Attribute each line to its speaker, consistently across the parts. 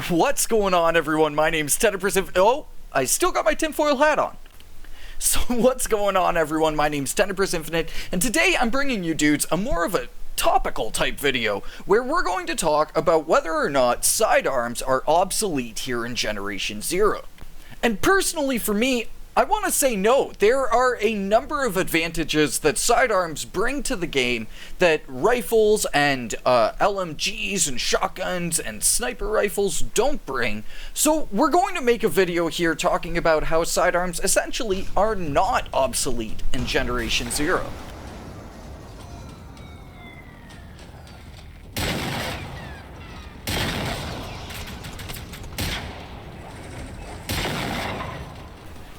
Speaker 1: What's going on, everyone? My name's Tenebris. Oh, I still got my tinfoil hat on. So what's going on, everyone? My name's Tenebris Infinite, and today I'm bringing you dudes a more of a topical type video where we're going to talk about whether or not sidearms are obsolete here in Generation Zero. And personally, for me, I want to say no. There are a number of advantages that sidearms bring to the game that rifles and LMGs and shotguns and sniper rifles don't bring. So we're going to make a video here talking about how sidearms essentially are not obsolete in Generation Zero.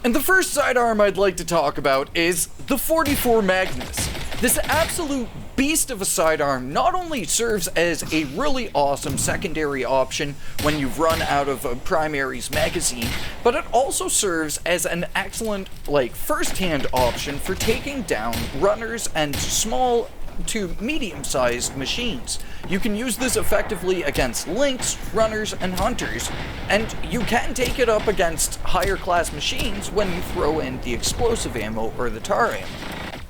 Speaker 1: And the first sidearm I'd like to talk about is the 44 Magnus. This absolute beast of a sidearm not only serves as a really awesome secondary option when you've run out of a primary's magazine, but it also serves as an excellent, first-hand option for taking down runners and small to medium-sized machines. You can use this effectively against lynx, runners, and hunters, and you can take it up against higher class machines when you throw in the explosive ammo or the tar ammo.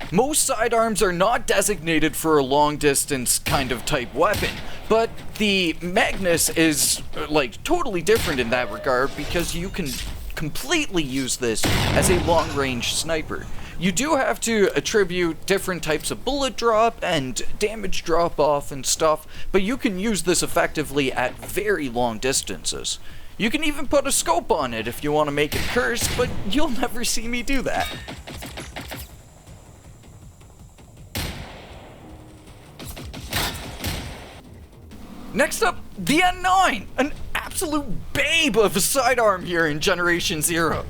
Speaker 1: Most sidearms are not designated for a long-distance kind of type weapon, but the Magnus is totally different in that regard because you can completely use this as a long-range sniper. You do have to attribute different types of bullet drop and damage drop off and stuff, but you can use this effectively at very long distances. You can even put a scope on it if you want to make it curse, but you'll never see me do that. Next up, the N9, an absolute babe of a sidearm here in Generation Zero.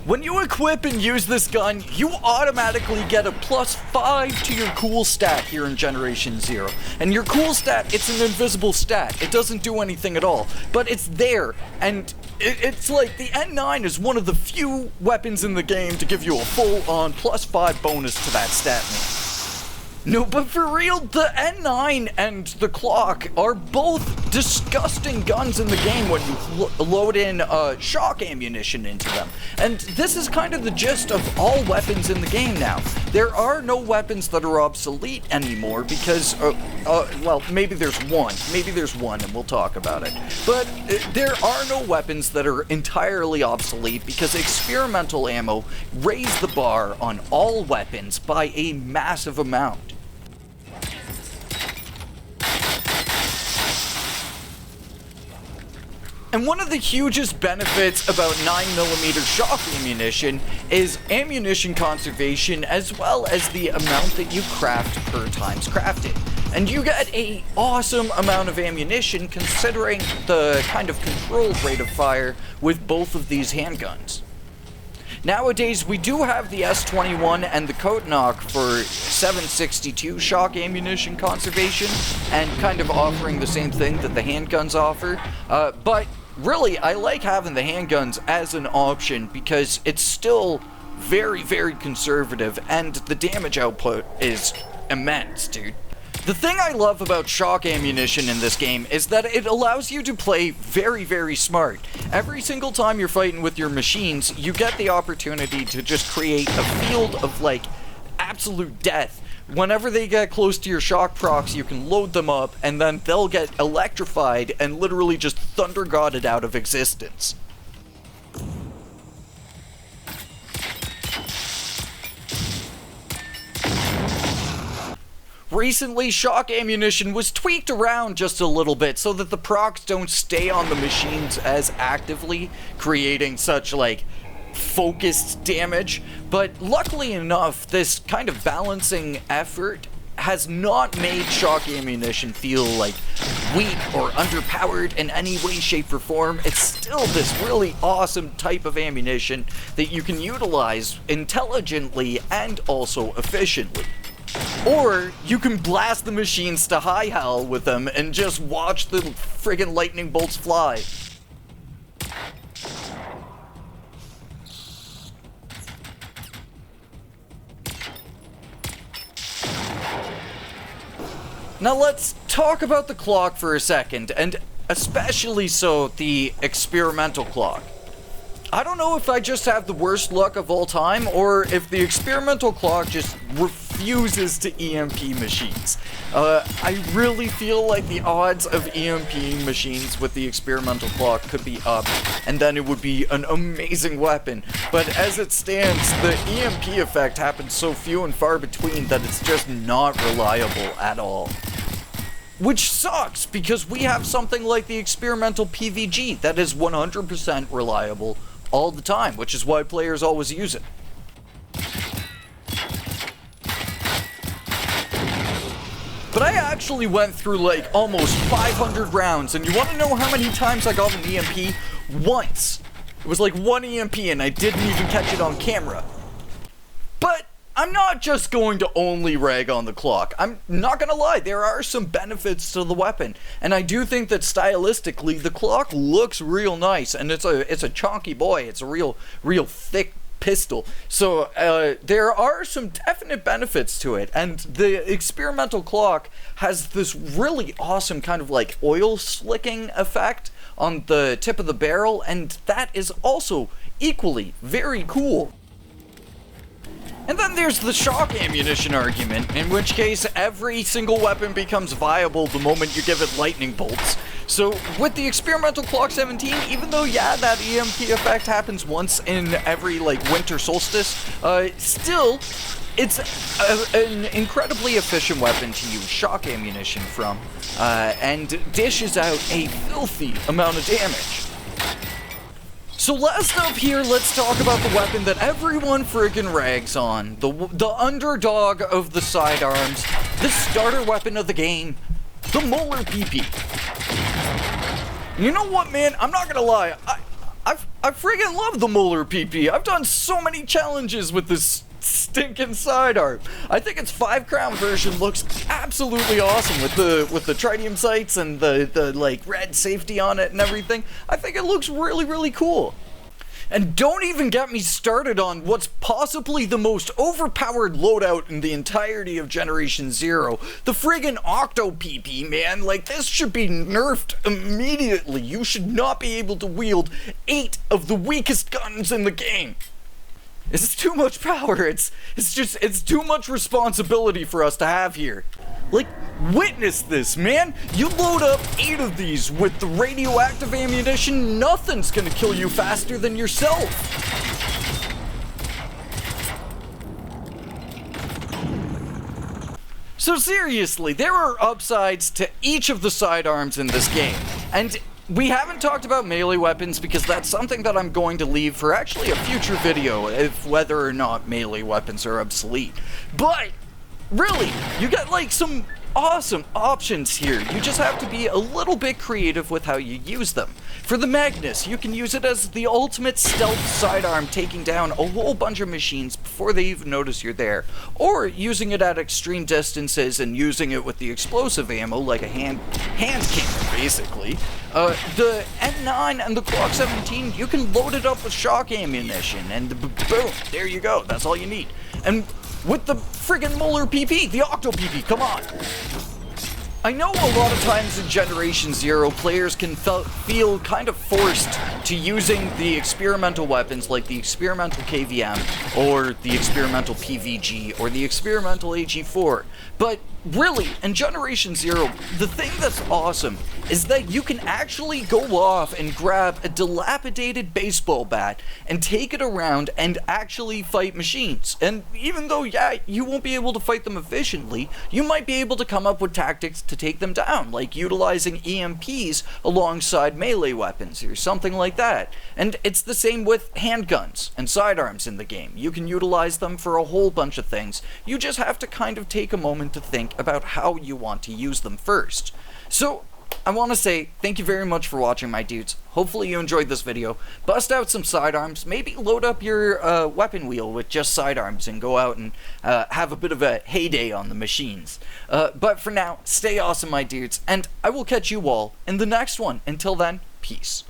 Speaker 1: When you equip and use this gun, you automatically get a +5 to your cool stat here in Generation Zero. And your cool stat, it's an invisible stat. It doesn't do anything at all, but it's there. And it's like the N9 is one of the few weapons in the game to give you a full-on +5 bonus to that stat, man. No, but for real, the N9 and the Clock are both disgusting guns in the game when you load in shock ammunition into them. And this is kind of the gist of all weapons in the game now. There are no weapons that are obsolete anymore because, well, maybe there's one. Maybe there's one, and we'll talk about it. But there are no weapons that are entirely obsolete because experimental ammo raised the bar on all weapons by a massive amount. And one of the hugest benefits about 9mm shock ammunition is ammunition conservation as well as the amount that you craft per times crafted. And you get an awesome amount of ammunition considering the kind of control rate of fire with both of these handguns. Nowadays, we do have the S21 and the Kotenok for 7.62 shock ammunition conservation and kind of offering the same thing that the handguns offer, but really, I like having the handguns as an option because it's still very, very conservative and the damage output is immense, dude. The thing I love about shock ammunition in this game is that it allows you to play very, very smart. Every single time you're fighting with your machines, you get the opportunity to just create a field of, absolute death. Whenever they get close to your shock procs, you can load them up, and then they'll get electrified and literally just thunder godded out of existence. Recently, shock ammunition was tweaked around just a little bit so that the procs don't stay on the machines as actively, creating such, focused damage, but luckily enough, this kind of balancing effort has not made shock ammunition feel weak or underpowered in any way, shape, or form. It's still this really awesome type of ammunition that you can utilize intelligently and also efficiently. Or you can blast the machines to high hell with them and just watch the friggin' lightning bolts fly. Now let's talk about the clock for a second, and especially so the experimental clock. I don't know if I just have the worst luck of all time, or if the experimental clock just refuses to EMP machines. I really feel like the odds of EMPing machines with the experimental clock could be up, and then it would be an amazing weapon. But as it stands, the EMP effect happens so few and far between that it's just not reliable at all. Which sucks, because we have something like the experimental PVG that is 100% reliable all the time, which is why players always use it. But I actually went through like almost 500 rounds, and you want to know how many times I got an EMP? Once. It was like one EMP, and I didn't even catch it on camera. But I'm not just going to only rag on the clock. I'm not gonna lie, there are some benefits to the weapon, and I do think that stylistically the clock looks real nice, and it's a chonky boy. It's a real thick pistol. So there are some definite benefits to it, and the experimental clock has this really awesome kind of like oil slicking effect on the tip of the barrel, and that is also equally very cool. And then there's the shock ammunition argument, in which case every single weapon becomes viable the moment you give it lightning bolts. So with the experimental clock 17, even though yeah, that EMP effect happens once in every like winter solstice, still it's an incredibly efficient weapon to use shock ammunition from, and dishes out a filthy amount of damage. So last up here, let's talk about the weapon that everyone friggin' rags on. The underdog of the sidearms, the starter weapon of the game, the Molar PP. You know what, man? I'm not gonna lie. I friggin' love the Molar PP. I've done so many challenges with this stinking sidearm. I think its 5-crown version looks absolutely awesome with the tritium sights and the like red safety on it and everything. I think it looks really cool. And don't even get me started on what's possibly the most overpowered loadout in the entirety of Generation Zero, the friggin' Octo PP, man. Like, this should be nerfed immediately. You should not be able to wield 8 of the weakest guns in the game. It's too much power. It's too much responsibility for us to have here. Like, witness this, man. You load up 8 of these with the radioactive ammunition, nothing's gonna kill you faster than yourself. So seriously, there are upsides to each of the sidearms in this game, and we haven't talked about melee weapons because that's something that I'm going to leave for actually a future video, if whether or not melee weapons are obsolete. But really, you got like some awesome options here. You just have to be a little bit creative with how you use them. For the Magnus, you can use it as the ultimate stealth sidearm, taking down a whole bunch of machines before they even notice you're there, or using it at extreme distances and using it with the explosive ammo like a hand cannon, basically. The N9 and the Glock 17, you can load it up with shock ammunition, and boom, there you go. That's all you need. And with the friggin' Molar PP, the Octo PP, come on. I know a lot of times in Generation Zero, players can feel kind of forced to using the experimental weapons like the experimental KVM, or the experimental PVG, or the experimental AG4. But really, in Generation Zero, the thing that's awesome is that you can actually go off and grab a dilapidated baseball bat and take it around and actually fight machines. And even though, yeah, you won't be able to fight them efficiently, you might be able to come up with tactics to take them down, like utilizing EMPs alongside melee weapons or something like that. And it's the same with handguns and sidearms in the game. You can utilize them for a whole bunch of things. You just have to kind of take a moment to think about how you want to use them first. So I want to say thank you very much for watching, my dudes. Hopefully you enjoyed this video. Bust out some sidearms, maybe load up your weapon wheel with just sidearms and go out and have a bit of a heyday on the machines. But for now, stay awesome, my dudes, and I will catch you all in the next one. Until then, peace.